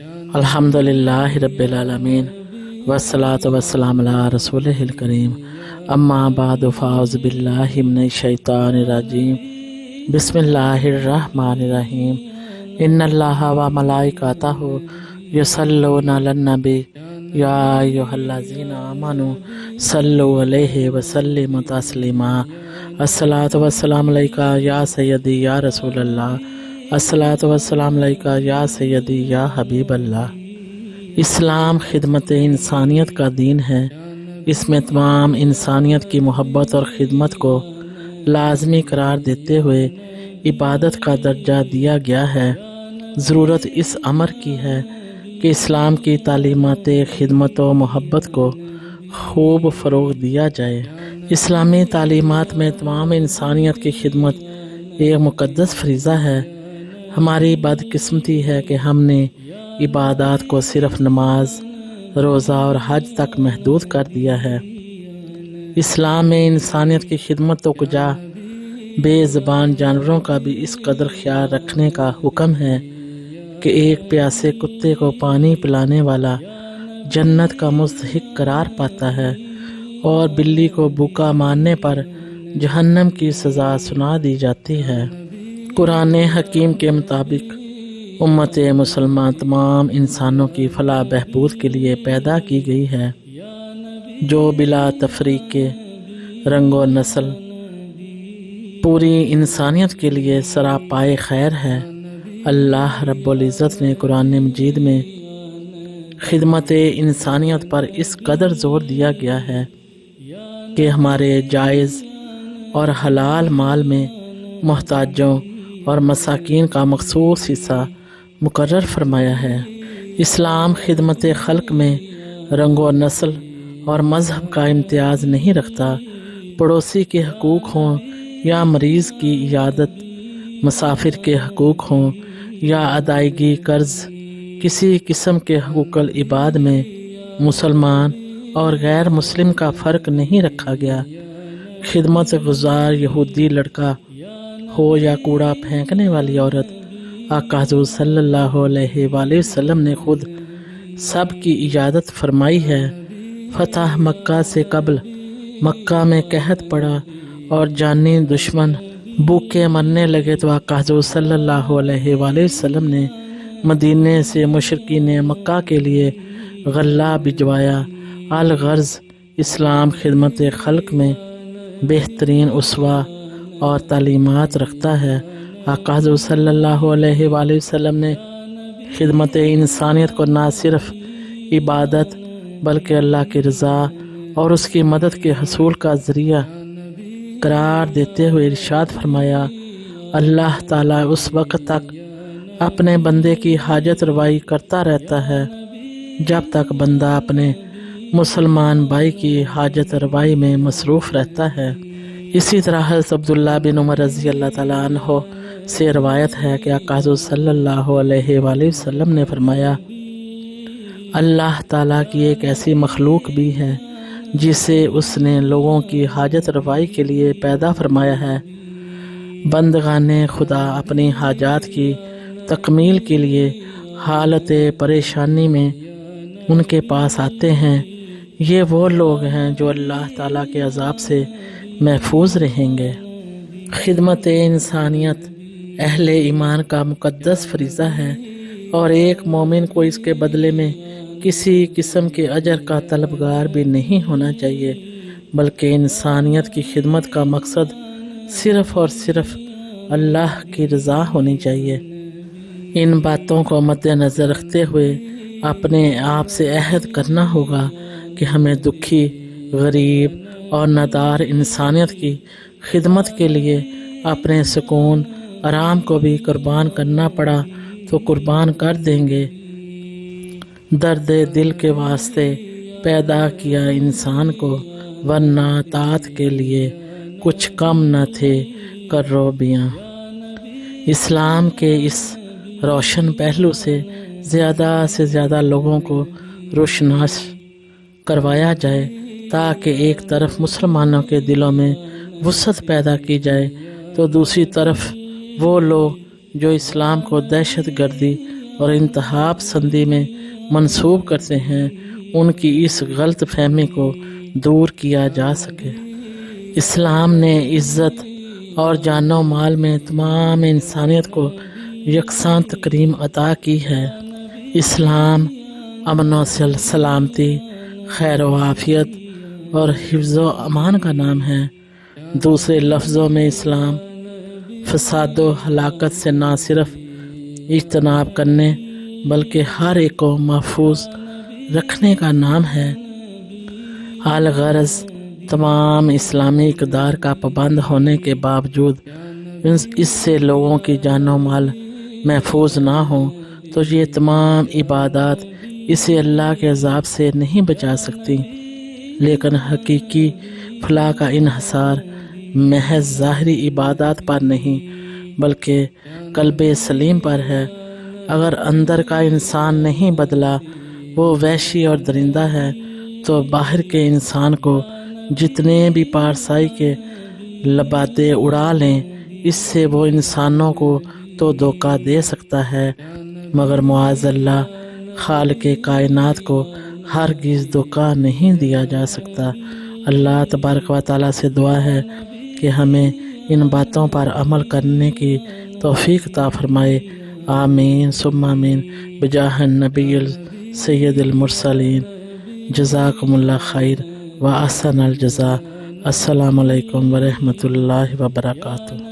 الحمدللہ رب العالمین والصلاة والسلام علی رسولہ الکریم اما بعد فاعوذ باللہ من الشیطان الرجیم بسم اللہ الرحمن الرحیم ان اللہ و ملائکتہ یصلون علی النبی یا ایھا الذین آمنوا صلوا علیہ وسلموا تسلیما الصلاۃ والسلام علیکہ یا سیدی یا رسول اللہ الصلاۃ والسلام علیکہ یا سیدی یا حبیب اللہ۔ اسلام خدمت انسانیت کا دین ہے۔ اس میں تمام انسانیت کی محبت اور خدمت کو لازمی قرار دیتے ہوئے عبادت کا درجہ دیا گیا ہے۔ ضرورت اس امر کی ہے کہ اسلام کی تعلیمات خدمت و محبت کو خوب فروغ دیا جائے۔ اسلامی تعلیمات میں تمام انسانیت کی خدمت ایک مقدس فریضہ ہے۔ ہماری بدقسمتی ہے کہ ہم نے عبادات کو صرف نماز، روزہ اور حج تک محدود کر دیا ہے۔ اسلام میں انسانیت کی خدمت تو کجا، بے زبان جانوروں کا بھی اس قدر خیال رکھنے کا حکم ہے کہ ایک پیاسے کتے کو پانی پلانے والا جنت کا مستحق قرار پاتا ہے اور بلی کو بھوکا مارنے پر جہنم کی سزا سنا دی جاتی ہے۔ قرآن حکیم کے مطابق امت مسلمان تمام انسانوں کی فلاح بہبود کے لیے پیدا کی گئی ہے، جو بلا تفریق کے رنگ و نسل پوری انسانیت کے لیے سراپائے خیر ہے۔ اللہ رب العزت نے قرآن مجید میں خدمت انسانیت پر اس قدر زور دیا گیا ہے کہ ہمارے جائز اور حلال مال میں محتاجوں اور مساکین کا مخصوص حصہ مقرر فرمایا ہے۔ اسلام خدمت خلق میں رنگ و نسل اور مذہب کا امتیاز نہیں رکھتا۔ پڑوسی کے حقوق ہوں یا مریض کی عیادت، مسافر کے حقوق ہوں یا ادائیگی قرض، کسی قسم کے حقوق العباد میں مسلمان اور غیر مسلم کا فرق نہیں رکھا گیا۔ خدمت گزار یہودی لڑکا ہو یا کوڑا پھینکنے والی عورت، آقا حضور صلی اللہ علیہ وآلہ وسلم نے خود سب کی عیادت فرمائی ہے۔ فتح مکہ سے قبل مکہ میں قحط پڑا اور جانی دشمن بھوکے مرنے لگے تو آقا حضور صلی اللہ علیہ وآلہ وسلم نے مدینے سے مشرکین مکہ کے لیے غلہ بھجوایا۔ الغرض اسلام خدمت خلق میں بہترین اسوہ اور تعلیمات رکھتا ہے۔ آقا حضور صلی اللہ علیہ وآلہ وسلم نے خدمت انسانیت کو نہ صرف عبادت بلکہ اللہ کی رضا اور اس کی مدد کے حصول کا ذریعہ قرار دیتے ہوئے ارشاد فرمایا، اللہ تعالیٰ اس وقت تک اپنے بندے کی حاجت روائی کرتا رہتا ہے جب تک بندہ اپنے مسلمان بھائی کی حاجت روائی میں مصروف رہتا ہے۔ اسی طرح حضرت عبداللہ بن عمر رضی اللہ تعالیٰ عنہ سے روایت ہے کہ آقا حضور صلی اللہ علیہ وآلہ وسلم نے فرمایا، اللہ تعالیٰ کی ایک ایسی مخلوق بھی ہے جسے اس نے لوگوں کی حاجت روائی کے لیے پیدا فرمایا ہے۔ بندگان خدا اپنی حاجات کی تکمیل کے لیے حالت پریشانی میں ان کے پاس آتے ہیں۔ یہ وہ لوگ ہیں جو اللہ تعالیٰ کے عذاب سے محفوظ رہیں گے۔ خدمت انسانیت اہل ایمان کا مقدس فریضہ ہے اور ایک مومن کو اس کے بدلے میں کسی قسم کے اجر کا طلبگار بھی نہیں ہونا چاہیے، بلکہ انسانیت کی خدمت کا مقصد صرف اور صرف اللہ کی رضا ہونی چاہیے۔ ان باتوں کو مد نظر رکھتے ہوئے اپنے آپ سے عہد کرنا ہوگا کہ ہمیں دکھی، غریب اور نادار انسانیت کی خدمت کے لیے اپنے سکون آرام کو بھی قربان کرنا پڑا تو قربان کر دیں گے۔ درد دل کے واسطے پیدا کیا انسان کو، ورنہ طاعت کے لیے کچھ کم نہ تھے کرو بیاں۔ اسلام کے اس روشن پہلو سے زیادہ لوگوں کو روشناس کروایا جائے تاکہ ایک طرف مسلمانوں کے دلوں میں وسعت پیدا کی جائے تو دوسری طرف وہ لوگ جو اسلام کو دہشت گردی اور انتہا پسندی میں منسوب کرتے ہیں ان کی اس غلط فہمی کو دور کیا جا سکے۔ اسلام نے عزت اور جان و مال میں تمام انسانیت کو یکساں تکریم عطا کی ہے۔ اسلام امن و سلامتی، خیر و عافیت اور حفظ و امان کا نام ہے۔ دوسرے لفظوں میں اسلام فساد و ہلاکت سے نہ صرف اجتناب کرنے بلکہ ہر ایک کو محفوظ رکھنے کا نام ہے۔ الغرض تمام اسلامی اقدار کا پابند ہونے کے باوجود اس سے لوگوں کی جان و مال محفوظ نہ ہوں تو یہ تمام عبادات اسے اللہ کے عذاب سے نہیں بچا سکتی۔ لیکن حقیقی فلاح کا انحصار محض ظاہری عبادات پر نہیں بلکہ قلب سلیم پر ہے۔ اگر اندر کا انسان نہیں بدلا، وہ وحشی اور درندہ ہے، تو باہر کے انسان کو جتنے بھی پارسائی کے لبادے اڑا لیں، اس سے وہ انسانوں کو تو دھوکہ دے سکتا ہے مگر معاذ اللہ خالق کائنات کو ہرگز دھوکہ نہیں دیا جا سکتا۔ اللہ تبارک و تعالیٰ سے دعا ہے کہ ہمیں ان باتوں پر عمل کرنے کی توفیق عطا فرمائے۔ آمین ثم آمین بجاہ النبی سید المرسلین۔ جزاکم اللہ خیر و احسن الجزاء۔ السلام علیکم ورحمۃ اللہ وبرکاتہ۔